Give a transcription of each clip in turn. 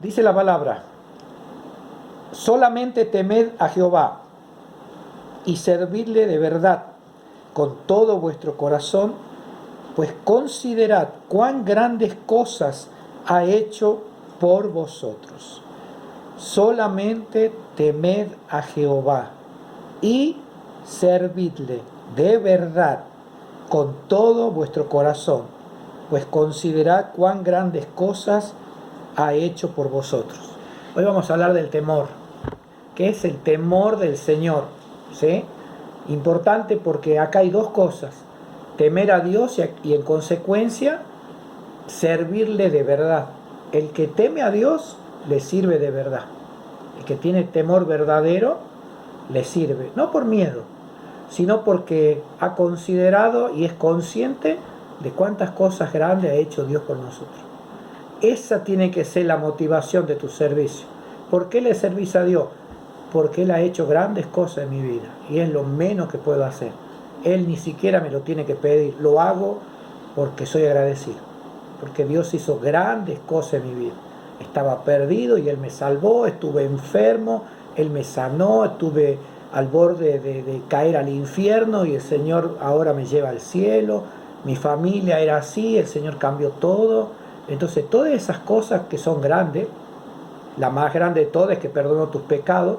Dice la palabra, solamente temed a Jehová y servidle de verdad con todo vuestro corazón, pues considerad cuán grandes cosas ha hecho por vosotros. Solamente temed a Jehová y servidle de verdad con todo vuestro corazón, pues considerad cuán grandes cosas ha hecho por vosotros. Hoy vamos a hablar del temor, que es el temor del Señor, ¿sí? Importante porque acá hay dos cosas: temer a Dios y en consecuencia servirle de verdad. El que teme a Dios le sirve de verdad. El que tiene temor verdadero le sirve, no por miedo, sino porque ha considerado y es consciente de cuántas cosas grandes ha hecho Dios por nosotros. Esa tiene que ser la motivación de tu servicio. ¿Por qué le servís a Dios? Porque Él ha hecho grandes cosas en mi vida y es lo menos que puedo hacer. Él ni siquiera me lo tiene que pedir, lo hago porque soy agradecido, porque Dios hizo grandes cosas en mi vida. Estaba perdido y Él me salvó, estuve enfermo, Él me sanó, estuve al borde de caer al infierno y el Señor ahora me lleva al cielo. Mi familia era así, el Señor cambió todo. Entonces todas esas cosas que son grandes, la más grande de todas es que perdonó tus pecados,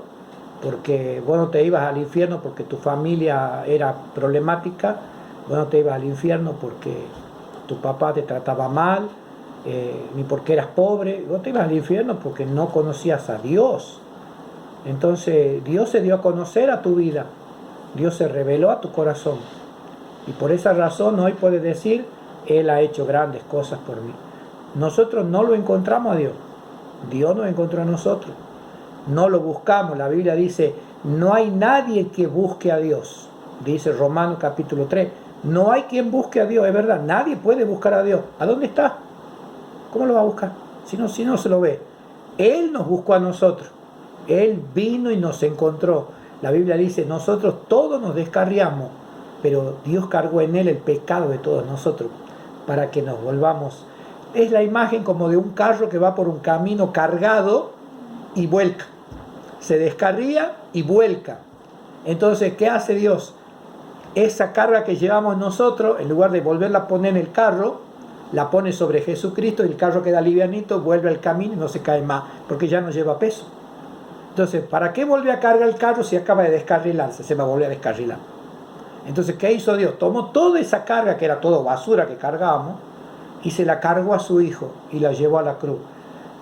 porque vos no te ibas al infierno porque tu familia era problemática, vos no te ibas al infierno porque tu papá te trataba mal, ni porque eras pobre, vos te ibas al infierno porque no conocías a Dios. Entonces Dios se dio a conocer a tu vida, Dios se reveló a tu corazón, y por esa razón hoy puedes decir, Él ha hecho grandes cosas por mí. Nosotros no lo encontramos a Dios, Dios nos encontró a nosotros. No lo buscamos, la Biblia dice, no hay nadie que busque a Dios, dice Romanos capítulo 3, no hay quien busque a Dios, es verdad, nadie puede buscar a Dios. ¿A dónde está? ¿Cómo lo va a buscar? Si no se lo ve. Él nos buscó a nosotros, Él vino y nos encontró. La Biblia dice, nosotros todos nos descarriamos, pero Dios cargó en Él el pecado de todos nosotros, para que nos volvamos. Es la imagen como de un carro que va por un camino cargado y vuelca. Se descarría y vuelca. Entonces, ¿qué hace Dios? Esa carga que llevamos nosotros, en lugar de volverla a poner en el carro, la pone sobre Jesucristo y el carro queda livianito, vuelve al camino y no se cae más, porque ya no lleva peso. Entonces, ¿para qué vuelve a cargar el carro si acaba de descarrilarse? Se va a volver a descarrilar. Entonces, ¿qué hizo Dios? Tomó toda esa carga, que era todo basura que cargábamos, y se la cargó a su Hijo y la llevó a la cruz.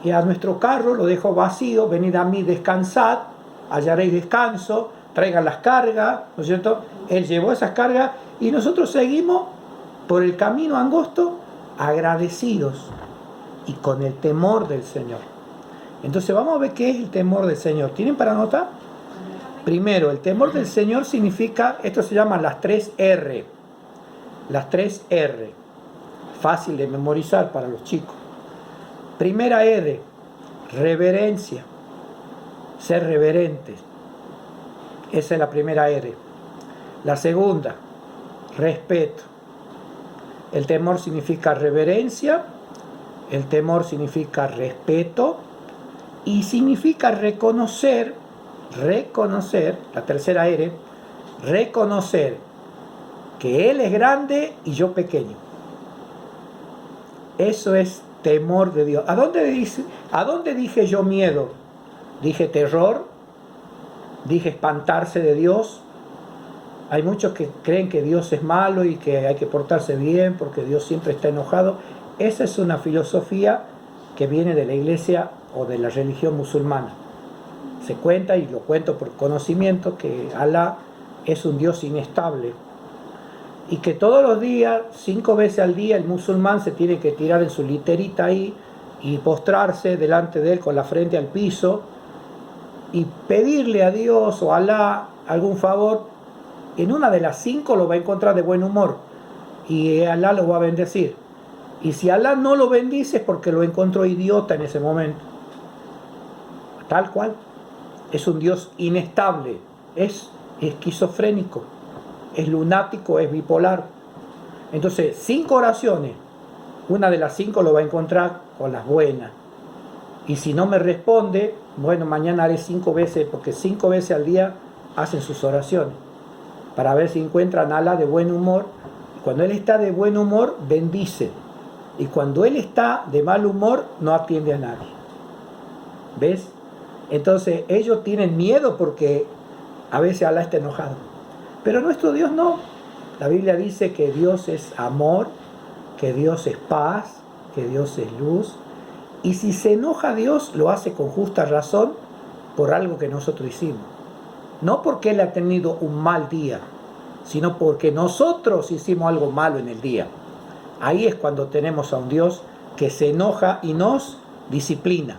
Y a nuestro carro lo dejó vacío: venid a mí, descansad, hallaréis descanso, traigan las cargas, ¿no es cierto? Él llevó esas cargas y nosotros seguimos por el camino angosto, agradecidos y con el temor del Señor. Entonces vamos a ver qué es el temor del Señor. ¿Tienen para anotar? Primero, el temor del Señor significa, esto se llama las 3 R. Las 3 R. Fácil de memorizar para los chicos. Primera R, reverencia, ser reverentes. Esa es la primera R. La segunda, respeto. El temor significa reverencia, el temor significa respeto y significa reconocer, la tercera R, reconocer que Él es grande y yo pequeño. Eso es temor de Dios. ¿A dónde dije yo miedo? Dije terror, dije espantarse de Dios. Hay muchos que creen que Dios es malo y que hay que portarse bien porque Dios siempre está enojado. Esa es una filosofía que viene de la iglesia o de la religión musulmana. Se cuenta, y lo cuento por conocimiento, que Alá es un Dios inestable y que todos los días, 5 veces al día, el musulmán se tiene que tirar en su literita ahí y postrarse delante de él con la frente al piso y pedirle a Dios o a Alá algún favor. En una de las 5 lo va a encontrar de buen humor y Alá lo va a bendecir. Y si Alá no lo bendice es porque lo encontró idiota en ese momento. Tal cual. Es un Dios inestable, es esquizofrénico, es lunático, es bipolar. Entonces, 5 oraciones, una de las 5 lo va a encontrar con las buenas. Y si no me responde, bueno, mañana haré 5 veces, porque 5 veces al día hacen sus oraciones, para ver si encuentran a Allah de buen humor. Cuando Él está de buen humor, bendice. Y cuando Él está de mal humor, no atiende a nadie. ¿Ves? Entonces ellos tienen miedo porque a veces Allah está enojado. Pero nuestro Dios no. La Biblia dice que Dios es amor, que Dios es paz, que Dios es luz. Y si se enoja Dios, lo hace con justa razón por algo que nosotros hicimos. No porque Él ha tenido un mal día, sino porque nosotros hicimos algo malo en el día. Ahí es cuando tenemos a un Dios que se enoja y nos disciplina.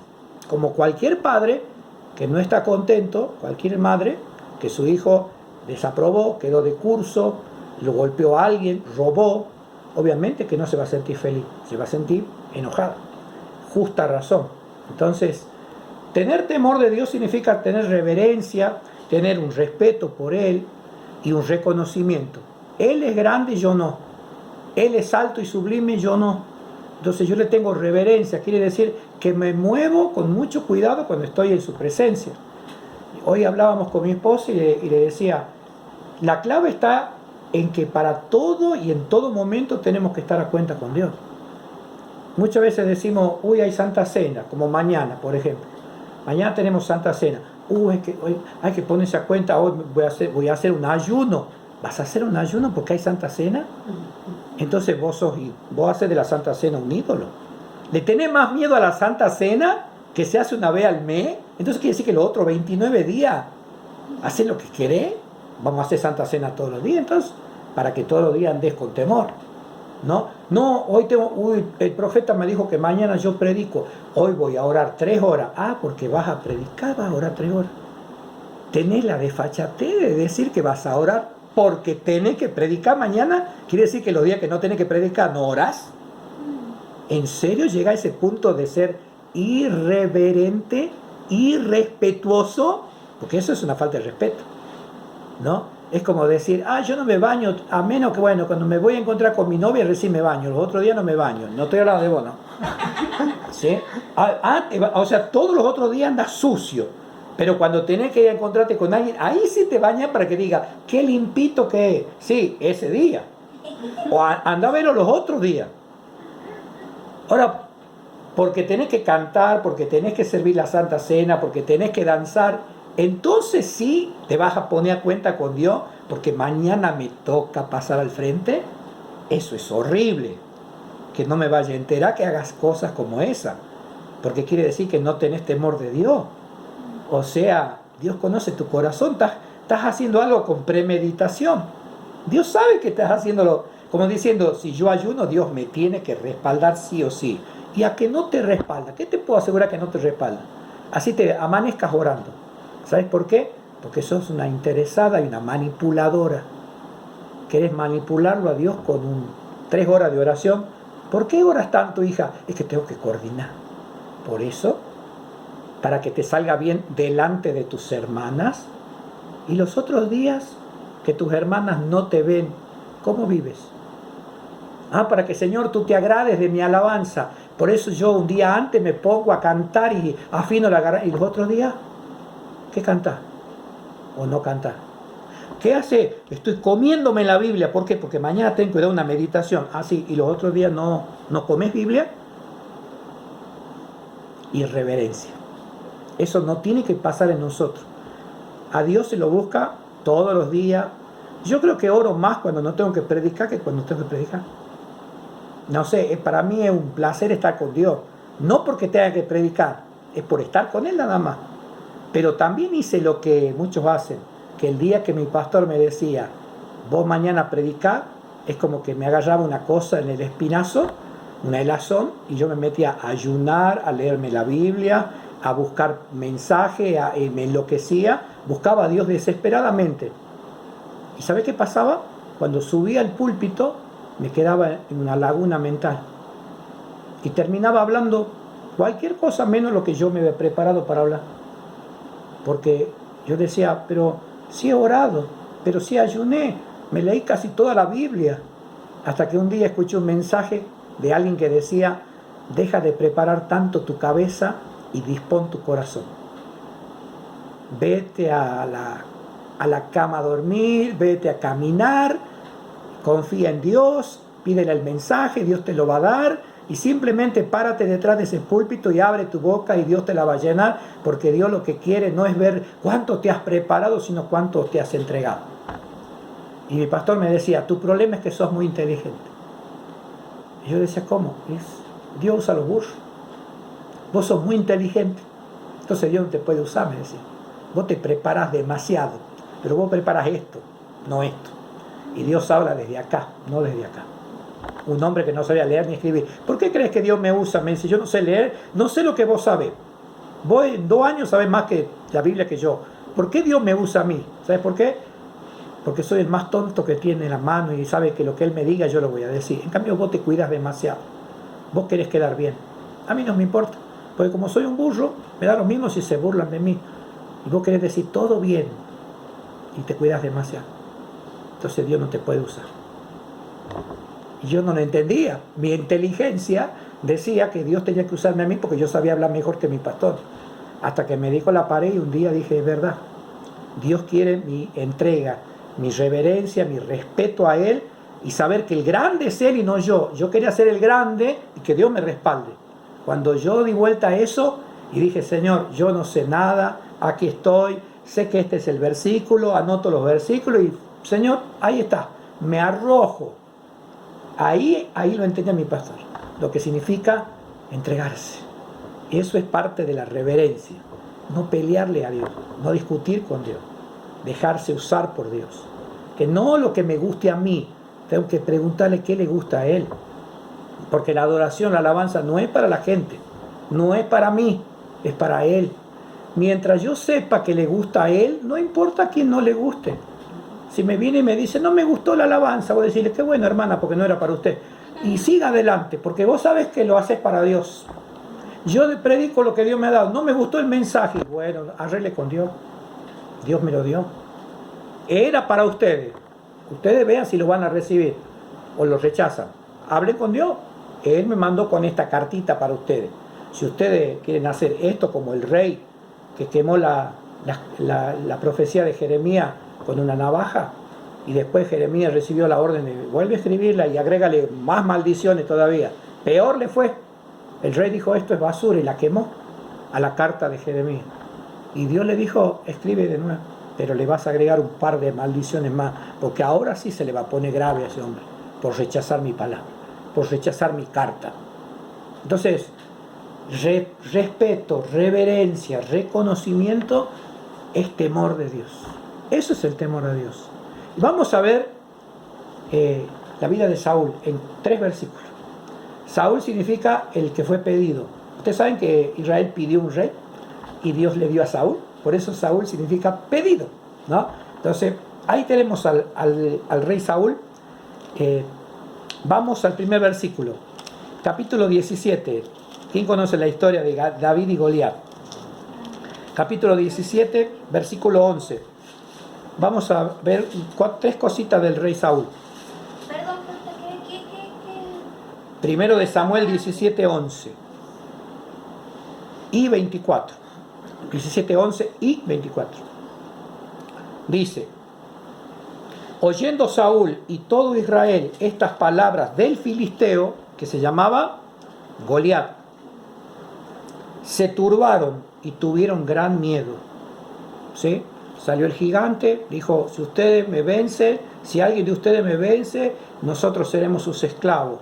Como cualquier padre que no está contento, cualquier madre que su hijo desaprobó, quedó de curso, lo golpeó a alguien, robó, obviamente que no se va a sentir feliz, se va a sentir enojada. Justa razón. Entonces, tener temor de Dios significa tener reverencia, tener un respeto por Él y un reconocimiento. Él es grande, yo no. Él es alto y sublime, yo no. Entonces yo le tengo reverencia, quiere decir que me muevo con mucho cuidado cuando estoy en su presencia. Hoy hablábamos con mi esposa y le decía, la clave está en que para todo y en todo momento tenemos que estar a cuenta con Dios. Muchas veces decimos, uy, hay Santa Cena, como mañana, por ejemplo. Mañana tenemos Santa Cena. Uy, hay que ponerse a cuenta, hoy voy a hacer un ayuno. ¿Vas a hacer un ayuno porque hay Santa Cena? Entonces vos haces de la Santa Cena un ídolo. ¿Le tenés más miedo a la Santa Cena que se hace una vez al mes? Entonces quiere decir que los otros 29 días hacen lo que querés. Vamos a hacer Santa Cena todos los días, entonces, para que todos los días andes con temor. No, el profeta me dijo que mañana yo predico, hoy voy a orar 3 horas. Ah, porque vas a predicar, vas a orar 3 horas. Tenés la desfachatez de decir que vas a orar porque tenés que predicar mañana. Quiere decir que los días que no tenés que predicar no orás. ¿En serio llega a ese punto de ser irreverente, irrespetuoso? Porque eso es una falta de respeto, ¿no? Es como decir, yo no me baño, a menos que, bueno, cuando me voy a encontrar con mi novia recién me baño, los otros días no me baño. No estoy hablando de vos, ¿no? ¿Sí? O sea, todos los otros días andas sucio, pero cuando tenés que ir a encontrarte con alguien, ahí sí te bañas para que diga, qué limpito que es. Sí, ese día. O anda a verlo los otros días. Ahora, porque tenés que cantar, porque tenés que servir la Santa Cena, porque tenés que danzar, entonces sí te vas a poner a cuenta con Dios, porque mañana me toca pasar al frente. Eso es horrible, que no me vaya a enterar que hagas cosas como esa, porque quiere decir que no tenés temor de Dios. O sea, Dios conoce tu corazón, estás haciendo algo con premeditación. Dios sabe que estás haciéndolo, como diciendo, si yo ayuno, Dios me tiene que respaldar sí o sí. Y a que no te respalda, ¿qué te puedo asegurar que no te respalda? Así te amanezcas orando. ¿Sabes por qué? Porque sos una interesada y una manipuladora. ¿Querés manipularlo a Dios con 3 horas de oración? ¿Por qué oras tanto, hija? Es que tengo que coordinar. Por eso, para que te salga bien delante de tus hermanas. Y los otros días que tus hermanas no te ven, ¿cómo vives? Para que, Señor, tú te agrades de mi alabanza. Por eso yo un día antes me pongo a cantar y afino la garganta. ¿Y los otros días? ¿Qué cantás? ¿O no cantás? ¿Qué hace? Estoy comiéndome la Biblia. ¿Por qué? Porque mañana tengo que dar una meditación. Sí, y los otros días no comes Biblia. Irreverencia. Eso no tiene que pasar en nosotros. A Dios se lo busca todos los días. Yo creo que oro más cuando no tengo que predicar que cuando tengo que predicar. No sé, para mí es un placer estar con Dios. No porque tenga que predicar, es por estar con Él nada más. Pero también hice lo que muchos hacen, que el día que mi pastor me decía, vos mañana predicá, es como que me agarraba una cosa en el espinazo, una helazón, y yo me metía a ayunar, a leerme la Biblia, a buscar mensaje, me enloquecía, buscaba a Dios desesperadamente. ¿Y ¿sabe qué pasaba? Cuando subía al púlpito, me quedaba en una laguna mental. Y terminaba hablando cualquier cosa menos lo que yo me había preparado para hablar. Porque yo decía, pero sí he orado, pero sí ayuné, me leí casi toda la Biblia. Hasta que un día escuché un mensaje de alguien que decía, deja de preparar tanto tu cabeza y dispón tu corazón. Vete a la cama a dormir, vete a caminar, confía en Dios, pídele el mensaje, Dios te lo va a dar, y simplemente párate detrás de ese púlpito y abre tu boca y Dios te la va a llenar, porque Dios lo que quiere no es ver cuánto te has preparado, sino cuánto te has entregado. Y mi pastor me decía, tu problema es que sos muy inteligente. Y yo decía, ¿cómo? Dios usa los burros. Vos sos muy inteligente, entonces Dios no te puede usar, me decía. Vos te preparás demasiado, pero vos preparás esto, no esto. Y Dios habla desde acá, no desde acá. Un hombre que no sabía leer ni escribir. ¿Por qué crees que Dios me usa? Me dice, yo no sé leer, no sé lo que vos sabés. Vos en 2 años sabés más que la Biblia que yo. ¿Por qué Dios me usa a mí? ¿Sabes por qué? Porque soy el más tonto que tiene la mano y sabe que lo que Él me diga yo lo voy a decir. En cambio vos te cuidas demasiado. Vos querés quedar bien. A mí no me importa. Porque como soy un burro, me da lo mismo si se burlan de mí. Y vos querés decir todo bien y te cuidas demasiado. Entonces Dios no te puede usar. Y yo no lo entendía. Mi inteligencia decía que Dios tenía que usarme a mí porque yo sabía hablar mejor que mi pastor. Hasta que me dijo la pared y un día dije, es verdad. Dios quiere mi entrega, mi reverencia, mi respeto a Él y saber que el grande es Él y no yo. Yo quería ser el grande y que Dios me respalde. Cuando yo di vuelta a eso y dije, Señor, yo no sé nada, aquí estoy, sé que este es el versículo, anoto los versículos y, Señor, ahí está, me arrojo. Ahí lo entendía mi pastor, lo que significa entregarse. Eso es parte de la reverencia, no pelearle a Dios, no discutir con Dios, dejarse usar por Dios. Que no lo que me guste a mí, tengo que preguntarle qué le gusta a Él. Porque la adoración, la alabanza no es para la gente, no es para mí, es para Él. Mientras yo sepa que le gusta a Él, no importa a quién no le guste. Si me viene y me dice, no me gustó la alabanza, voy a decirle, qué bueno hermana, porque no era para usted. Y siga adelante, porque vos sabes que lo haces para Dios. Yo predico lo que Dios me ha dado, no me gustó el mensaje, bueno, arregle con Dios. Dios me lo dio. Era para ustedes. Ustedes vean si lo van a recibir o lo rechazan. Hablen con Dios. Él me mandó con esta cartita para ustedes. Si ustedes quieren hacer esto como el rey que quemó la profecía de Jeremías con una navaja y después Jeremías recibió la orden de vuelve a escribirla y agrégale más maldiciones todavía. Peor le fue. El rey dijo esto es basura y la quemó a la carta de Jeremías. Y Dios le dijo escribe de nuevo, pero le vas a agregar un par de maldiciones más porque ahora sí se le va a poner grave a ese hombre por rechazar mi palabra, por rechazar mi carta. Entonces, respeto, reverencia, reconocimiento es temor de Dios. Eso es el temor a Dios. Vamos a ver la vida de Saúl en 3 versículos. Saúl significa el que fue pedido. Ustedes saben que Israel pidió un rey y Dios le dio a Saúl. Por eso Saúl significa pedido, ¿no? Entonces, ahí tenemos al rey Saúl. Vamos al primer versículo, capítulo 17. ¿Quién conoce la historia de David y Goliat? Capítulo 17, versículo 11. Vamos a ver 3 cositas del rey Saúl. Perdón, ¿qué? Primero de Samuel 17, 11 y 24. 17, 11 y 24. Dice: oyendo Saúl y todo Israel estas palabras del filisteo, que se llamaba Goliat, se turbaron y tuvieron gran miedo. ¿Sí? Salió el gigante, dijo, si ustedes me vencen, si alguien de ustedes me vence, nosotros seremos sus esclavos.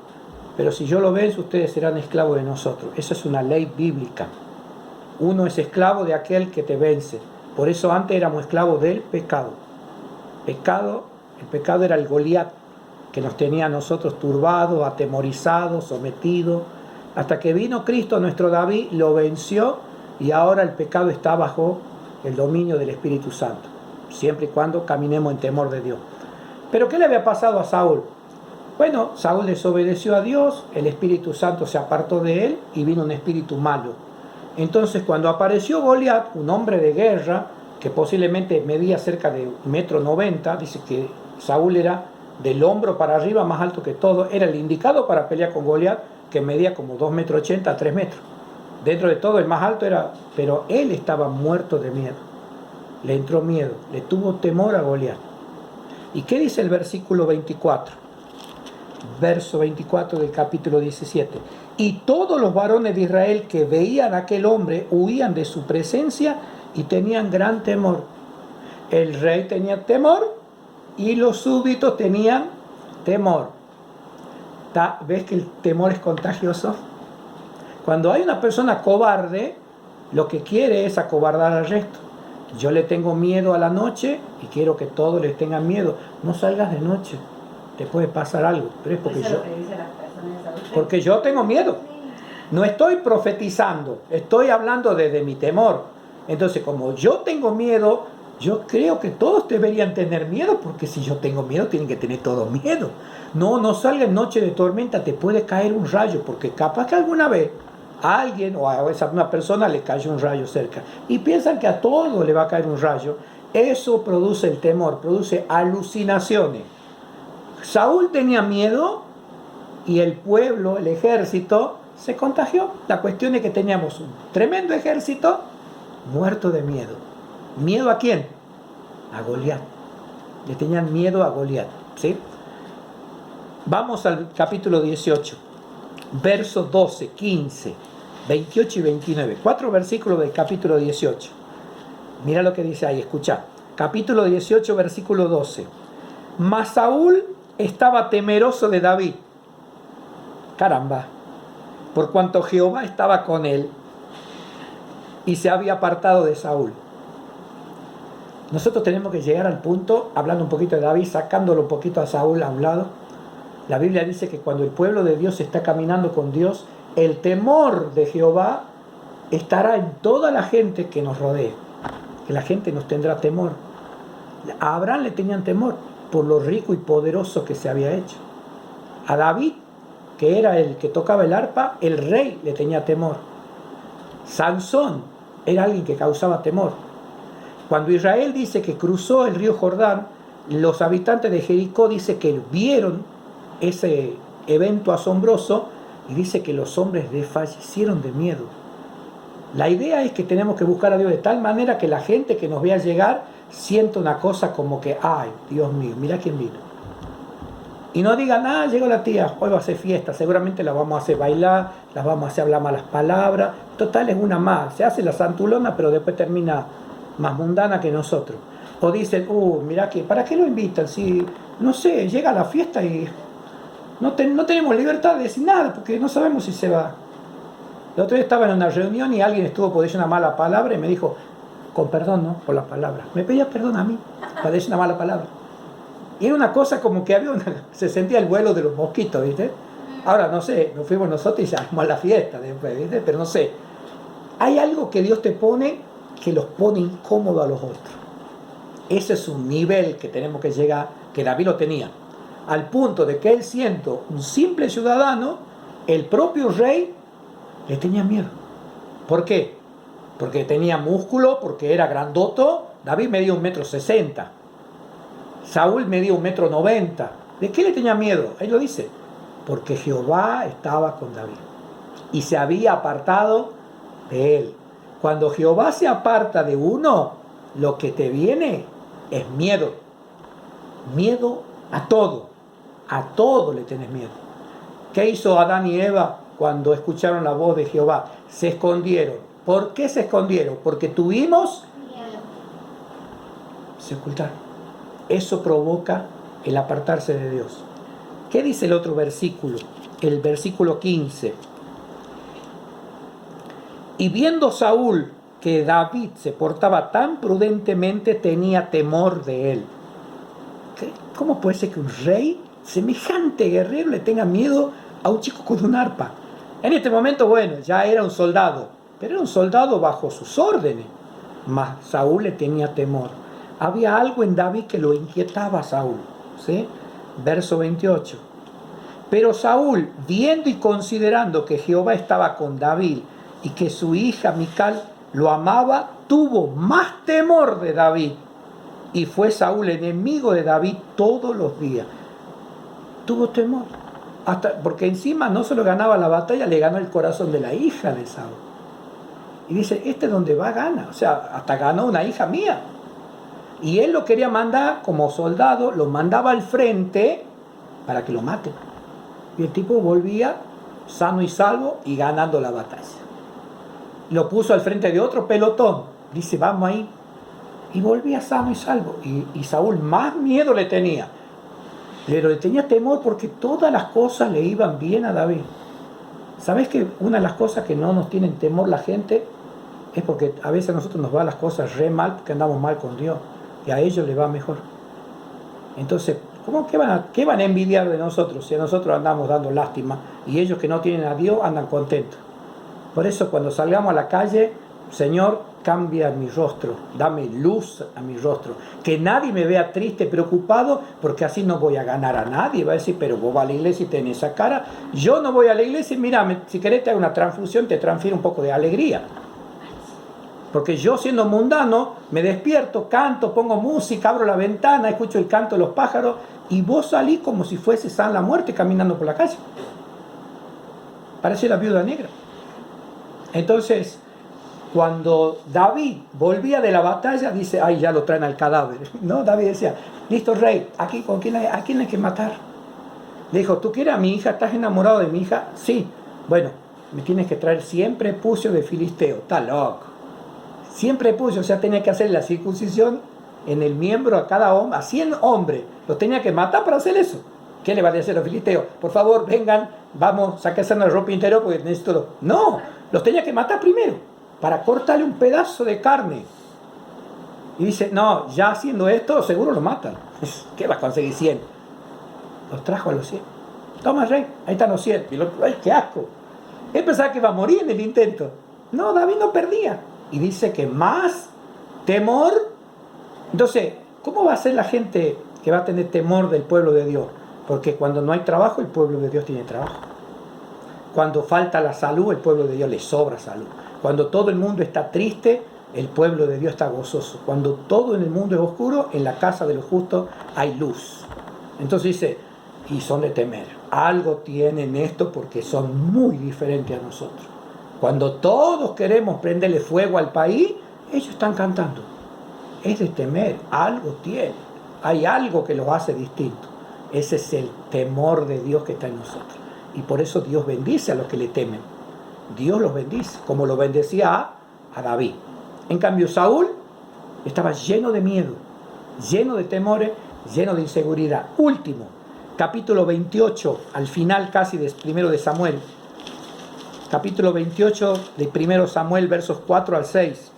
Pero si yo lo venzo, ustedes serán esclavos de nosotros. Esa es una ley bíblica. Uno es esclavo de aquel que te vence. Por eso antes éramos esclavos del pecado. El pecado era el Goliat, que nos tenía a nosotros turbados, atemorizados, sometidos. Hasta que vino Cristo, nuestro David, lo venció y ahora el pecado está bajo el dominio del Espíritu Santo, siempre y cuando caminemos en temor de Dios. ¿Pero qué le había pasado a Saúl? Bueno, Saúl desobedeció a Dios, el Espíritu Santo se apartó de él y vino un espíritu malo. Entonces, cuando apareció Goliat, un hombre de guerra, que posiblemente medía cerca de 1,90 m, dice que Saúl era del hombro para arriba, más alto que todo, era el indicado para pelear con Goliat, que medía como 2,80 m a 3 metros. Dentro de todo el más alto era, pero él estaba muerto de miedo. Le entró miedo, le tuvo temor a Goliat. ¿Y qué dice el versículo 24? Verso 24 del capítulo 17. Y todos los varones de Israel que veían a aquel hombre huían de su presencia y tenían gran temor. El rey tenía temor y los súbditos tenían temor. ¿Ves que el temor es contagioso? Cuando hay una persona cobarde, lo que quiere es acobardar al resto. Yo le tengo miedo a la noche y quiero que todos les tengan miedo. No salgas de noche, te puede pasar algo, pero es porque yo tengo miedo. No estoy profetizando, estoy hablando desde mi temor. Entonces, como yo tengo miedo, yo creo que todos deberían tener miedo, porque si yo tengo miedo, tienen que tener todos miedo. No salga en noche de tormenta, te puede caer un rayo, porque capaz que alguna vez a alguien o a esa misma persona le cayó un rayo cerca. Y piensan que a todo le va a caer un rayo. Eso produce el temor, produce alucinaciones. Saúl tenía miedo y el pueblo, el ejército, se contagió. La cuestión es que teníamos un tremendo ejército muerto de miedo. ¿Miedo a quién? A Goliat. Le tenían miedo a Goliat, ¿sí? Vamos al capítulo 18, versos 12, 15, 28 y 29. 4 versículos del capítulo 18. Mira lo que dice ahí, escucha. Capítulo 18, versículo 12. Mas Saúl estaba temeroso de David. Caramba. Por cuanto Jehová estaba con él y se había apartado de Saúl. Nosotros tenemos que llegar al punto, hablando un poquito de David, sacándolo un poquito a Saúl a un lado. La Biblia dice que cuando el pueblo de Dios está caminando con Dios, el temor de Jehová estará en toda la gente que nos rodee. Que la gente nos tendrá temor. A Abraham le tenían temor por lo rico y poderoso que se había hecho. A David, que era el que tocaba el arpa, el rey le tenía temor. Sansón era alguien que causaba temor. Cuando Israel dice que cruzó el río Jordán, los habitantes de Jericó dice que vieron ese evento asombroso y dice que los hombres desfallecieron de miedo. La idea es que tenemos que buscar a Dios de tal manera que la gente que nos vea llegar sienta una cosa como que, ay, Dios mío, mira quién vino. Y no digan, llegó la tía, hoy va a hacer fiesta, seguramente la vamos a hacer bailar, la vamos a hacer hablar malas palabras. Total, es una más, se hace la santulona, pero después termina más mundana que nosotros. O dicen, mira que, ¿para qué lo invitan? Si, no sé, llega a la fiesta y no tenemos libertad de decir nada, porque no sabemos si se va. El otro día estaba en una reunión y alguien estuvo por decir una mala palabra y me dijo, con perdón, ¿no? Por la palabra. Me pedía perdón a mí para decir una mala palabra. Y era una cosa como que se sentía el vuelo de los mosquitos, ¿viste? Ahora, no sé, nos fuimos nosotros y salimos a la fiesta después, ¿viste? Pero no sé. Hay algo que Dios te pone que los pone incómodos a los otros. Ese es un nivel que tenemos que llegar, que David lo tenía. Al punto de que él, siendo un simple ciudadano, el propio rey le tenía miedo. ¿Por qué? Porque tenía músculo, porque era grandoto. David medía 1,60 m. Saúl medía 1,90 m. ¿De qué le tenía miedo? Él lo dice. Porque Jehová estaba con David y se había apartado de él. Cuando Jehová se aparta de uno, lo que te viene es miedo. Miedo a todo. A todo le tenés miedo. ¿Qué hizo Adán y Eva cuando escucharon la voz de Jehová? Se escondieron. ¿Por qué se escondieron? Porque tuvimos miedo. Se ocultaron. Eso provoca el apartarse de Dios. ¿Qué dice el otro versículo? El versículo 15. Y viendo Saúl que David se portaba tan prudentemente, tenía temor de él. ¿Cómo puede ser que un rey, semejante guerrero, le tenga miedo a un chico con un arpa? En este momento, bueno, ya era un soldado, pero era un soldado bajo sus órdenes. Mas Saúl le tenía temor. Había algo en David que lo inquietaba a Saúl, ¿sí? Verso 28. Pero Saúl, viendo y considerando que Jehová estaba con David y que su hija Mical lo amaba, tuvo más temor de David. Y fue Saúl enemigo de David todos los días. Tuvo temor. Porque encima no solo ganaba la batalla, le ganó el corazón de la hija de Saúl. Y dice, este donde va gana. O sea, hasta ganó una hija mía. Y él lo quería mandar como soldado, lo mandaba al frente para que lo maten. Y el tipo volvía sano y salvo y ganando la batalla. Lo puso al frente de otro pelotón. Dice, vamos ahí. Y volvía sano y salvo. Y Saúl más miedo le tenía. Pero le tenía temor porque todas las cosas le iban bien a David. ¿Sabes que una de las cosas que no nos tienen temor la gente es porque a veces a nosotros nos van las cosas re mal porque andamos mal con Dios y a ellos les va mejor? Entonces, qué van a envidiar de nosotros si a nosotros andamos dando lástima y ellos que no tienen a Dios andan contentos? Por eso cuando salgamos a la calle, Señor, cambia mi rostro, dame luz a mi rostro, que nadie me vea triste, preocupado, porque así no voy a ganar a nadie. Va a decir, pero vos vas a la iglesia y tenés esa cara. Yo no voy a la iglesia y mira, si querés te hago una transfusión, te transfiero un poco de alegría. Porque yo siendo mundano, me despierto, canto, pongo música, abro la ventana, escucho el canto de los pájaros, y vos salís como si fuese San la muerte caminando por la calle. Parece la viuda negra. Entonces, cuando David volvía de la batalla, dice, ay, ya lo traen al cadáver. No, David decía, listo, rey, ¿a quién hay que matar? Le dijo, ¿tú quieres a mi hija? ¿Estás enamorado de mi hija? Sí. Bueno, me tienes que traer 100 prepucios de filisteo. Está loco. 100 prepucios, o sea, tenía que hacer la circuncisión en el miembro a cada hombre, a 100 hombres. Los tenía que matar para hacer eso. ¿Qué le va a decir a los filisteos? Por favor, vengan, vamos, sáquense la ropa interior porque necesito... No, los tenía que matar primero, para cortarle un pedazo de carne. Y dice, no, ya haciendo esto, seguro lo matan. ¿Qué va a conseguir 100? Los trajo a los 100. Toma, rey, ahí están los 100. Y ¡ay, qué asco! Él pensaba que iba a morir en el intento. No, David no perdía. Y dice que más temor. Entonces, ¿cómo va a ser la gente que va a tener temor del pueblo de Dios? Porque cuando no hay trabajo, el pueblo de Dios tiene trabajo. Cuando falta la salud, el pueblo de Dios le sobra salud. Cuando todo el mundo está triste, el pueblo de Dios está gozoso. Cuando todo en el mundo es oscuro, en la casa de los justos hay luz. Entonces dice, y son de temer. Algo tienen esto porque son muy diferentes a nosotros. Cuando todos queremos prenderle fuego al país, ellos están cantando. Es de temer, algo tienen. Hay algo que los hace distintos. Ese es el temor de Dios que está en nosotros. Y por eso Dios bendice a los que le temen. Dios los bendice, como lo bendecía a David. En cambio, Saúl estaba lleno de miedo, lleno de temores, lleno de inseguridad. Último, capítulo 28, al final casi de primero de Samuel. Capítulo 28 de primero Samuel, versos 4 al 6.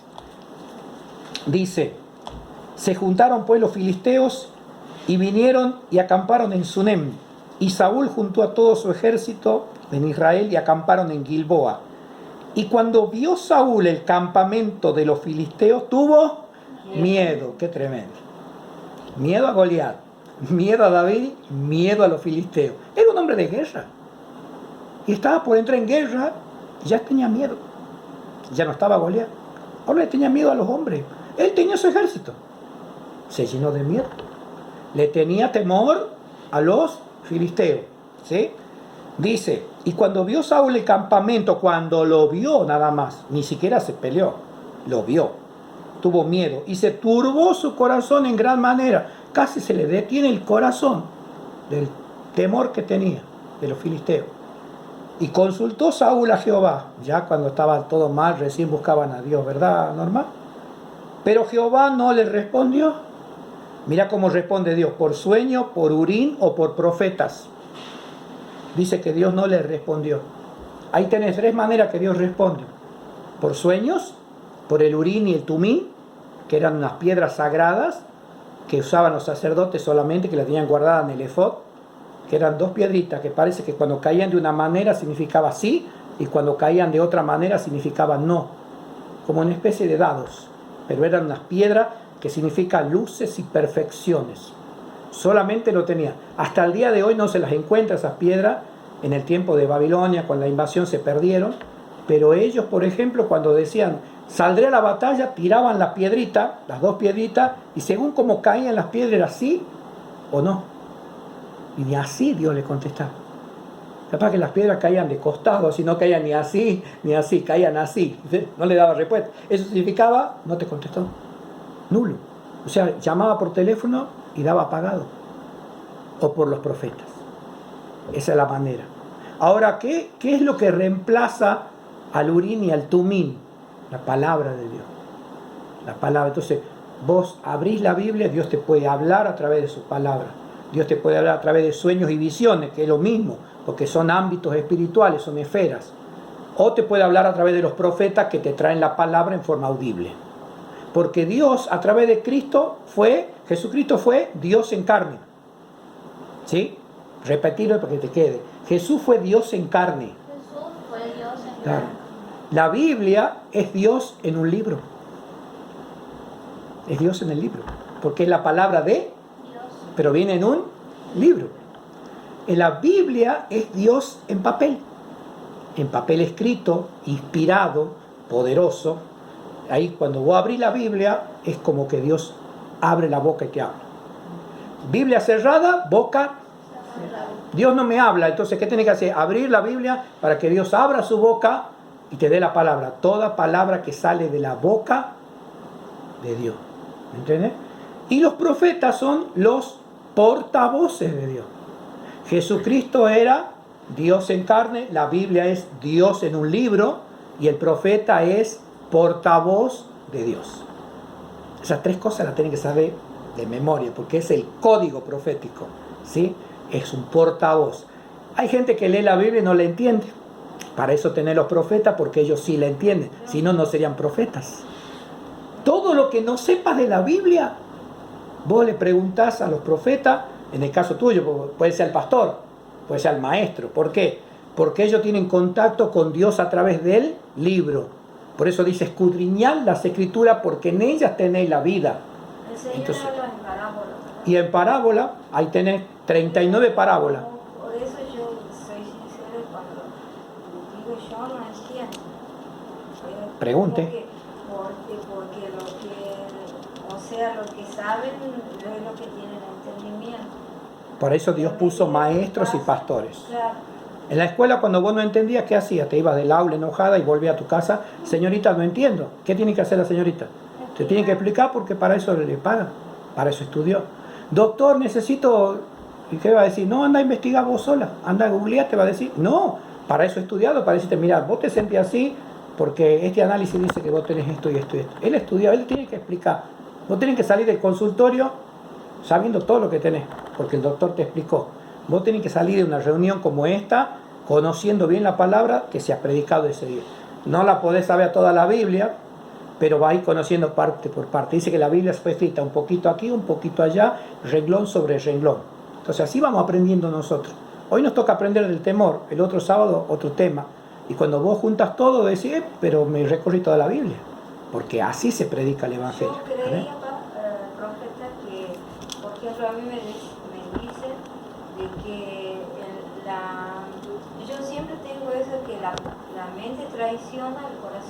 Dice, se juntaron pues los filisteos y vinieron y acamparon en Sunem. Y Saúl juntó a todo su ejército en Israel y acamparon en Gilboa. Y cuando vio Saúl el campamento de los filisteos, tuvo miedo. Qué tremendo. Miedo a Goliat, miedo a David, miedo a los filisteos. Era un hombre de guerra. Y estaba por entrar en guerra, ya tenía miedo. Ya no estaba Goliat. Ahora le tenía miedo a los hombres. Él tenía su ejército. Se llenó de miedo. Le tenía temor a los filisteos. ¿Sí? Dice, y cuando vio Saúl el campamento, cuando lo vio nada más, ni siquiera se peleó, lo vio, tuvo miedo y se turbó su corazón en gran manera. Casi se le detiene el corazón del temor que tenía de los filisteos. Y consultó Saúl a Jehová, ya cuando estaba todo mal, recién buscaban a Dios, ¿verdad, Norma? Pero Jehová no le respondió. Mira cómo responde Dios, por sueño, por Urín o por profetas. Dice que Dios no le respondió. Ahí tenés 3 maneras que Dios responde. Por sueños, por el Urín y el Tumín, que eran unas piedras sagradas que usaban los sacerdotes solamente, que las tenían guardadas en el efod, que eran 2 piedritas que parece que cuando caían de una manera significaba sí y cuando caían de otra manera significaba no, como una especie de dados, pero eran unas piedras que significan luces y perfecciones. Solamente lo tenía. Hasta el día de hoy no se las encuentra esas piedras. En el tiempo de Babilonia, con la invasión, se perdieron. Pero ellos, por ejemplo, cuando decían saldré a la batalla, tiraban la piedrita, las 2 piedritas, y según cómo caían las piedras, era sí o no. Y así Dios le contestaba. Capaz que las piedras caían de costado, así no caían ni así, caían así. No le daba respuesta. Eso significaba, no te contestó. Nulo. O sea, llamaba por teléfono y daba apagado. O por los profetas. Esa es la manera. Ahora, ¿qué es lo que reemplaza al Urim y al Tumim? La palabra de Dios. La palabra. Entonces, vos abrís la Biblia, Dios te puede hablar a través de su palabra. Dios te puede hablar a través de sueños y visiones, que es lo mismo, porque son ámbitos espirituales, son esferas. O te puede hablar a través de los profetas que te traen la palabra en forma audible. Porque Dios, a través de Jesucristo fue Dios en carne. ¿Sí? Repetirlo para que te quede. Jesús fue Dios en carne. Jesús fue Dios en Claro. carne. La Biblia es Dios en un libro. Es Dios en el libro. Porque es la palabra de, Dios. pero viene en un libro. En la Biblia es Dios en papel escrito, inspirado, poderoso. Ahí cuando vos abrís la Biblia es como que Dios abre la boca y te habla. Biblia cerrada, boca. Dios no me habla, entonces ¿qué tenés que hacer? Abrir la Biblia para que Dios abra su boca y te dé la palabra. Toda palabra que sale de la boca de Dios. ¿Me entiendes? Y los profetas son los portavoces de Dios. Jesucristo era Dios en carne, la Biblia es Dios en un libro y el profeta es portavoz de Dios. Esas tres cosas las tienen que saber de memoria porque es el código profético, ¿sí? Es un portavoz. Hay gente que lee la Biblia y no la entiende. Para eso tener los profetas, porque ellos sí la entienden, si no, no serían profetas. Todo lo que no sepas de la Biblia, vos le preguntás a los profetas, en el caso tuyo, puede ser al pastor, puede ser al maestro. ¿Por qué? Porque ellos tienen contacto con Dios a través del libro. Por eso dice escudriñad las escrituras, porque en ellas tenéis la vida. El Señor Entonces, habla en parábola. y en parábola, ahí tenés 39 parábolas. Por eso yo soy sincero cuando digo yo no entiendo. Pregunte. Porque lo que saben es lo que tienen entendimiento. Por eso Dios puso maestros y pastores. Claro. En la escuela, cuando vos no entendías, ¿qué hacías? Te ibas del aula enojada y volvías a tu casa. Señorita, no entiendo. ¿Qué tiene que hacer la señorita? Te tiene que explicar porque para eso le pagan. Para eso estudió. Doctor, necesito... ¿Y qué va a decir? No, anda a investigar vos sola. Anda a googlear, te va a decir. No, para eso he estudiado, para decirte, mira, vos te sentís así porque este análisis dice que vos tenés esto y esto y esto. Él estudió, él tiene que explicar. Vos tenés que salir del consultorio sabiendo todo lo que tenés, porque el doctor te explicó. Vos tenés que salir de una reunión como esta, conociendo bien la palabra que se ha predicado ese día. No la podés saber toda la Biblia, pero va a ir conociendo parte por parte. Dice que la Biblia fue escrita un poquito aquí, un poquito allá, renglón sobre renglón. Entonces así vamos aprendiendo nosotros. Hoy nos toca aprender del temor, el otro sábado otro tema. Y cuando vos juntas todo, decís, pero me recorrí toda la Biblia. Porque así se predica el Evangelio. Yo creía, profeta, que, por ejemplo, a mí me dice de que yo siempre tengo eso, que la mente traiciona, el corazón